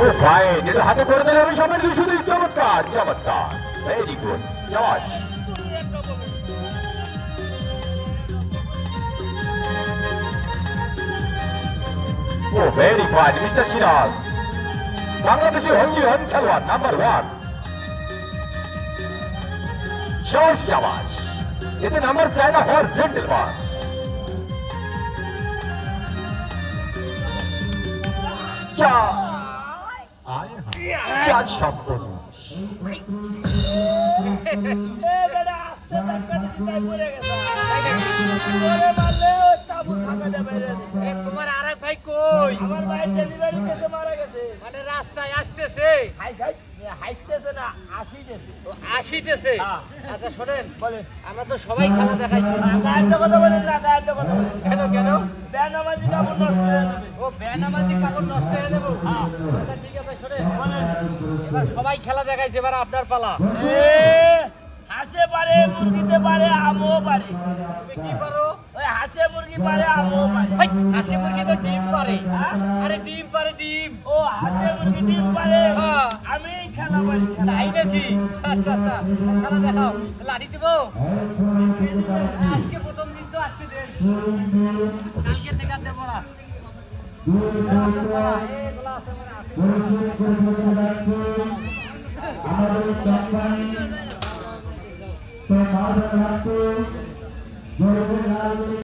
ও ভাই যেটা হাতে করে দিলে আমি সবাই শুধু চমৎকার চমৎকার ভেরি গুড চাস ও ভেরি ফাইন মিস্টার সিরাজ বাংলাদেশের হকি রান খেলোয়াড় নাম্বার 1 শাবাশ এতে নাম্বার চায় না হর জেন্টলম্যান চার সম্পূর্ণ তোমার আরেক ভাই কই? আমার ভাই ডেলিভারি কেসে মারা গেছে। মানে রাস্তায় আসতেছে। হাসতেছে না, আসিতেছে। আচ্ছা শোনেন, আমরা তো সবাই খেলা দেখাইছি। কথা বলেন না, কেন কেন? বেনামাজি কাপড় নষ্ট হয়ে যাবে। ও বেনামাজি কাপড় নষ্ট হয়ে যাবে। আচ্ছা ঠিক আছে শোনেন, এবার সবাই খেলা দেখাইছে, এবার আপনার পালা। হাসে পারে, মুরগিতে পারে, আমও পারে। তুমি কি পারো? ওই হাসে মুরগি পারে, আমও পারে। হাসে মুরগি তো ডিম পারে। আরে ডিম পারে, ডিম। ও হাসে মুরগি ডিম পারে। আমি খেলা পারি। তাই নাকি? আচ্ছা আচ্ছা, খেলা দেখাও। লাড়ি দিব? আজকে প্রথম দিন তো, আজকে দেন। কালকে থেকে আর দেবো না। এগুলো আছে মানে আছে।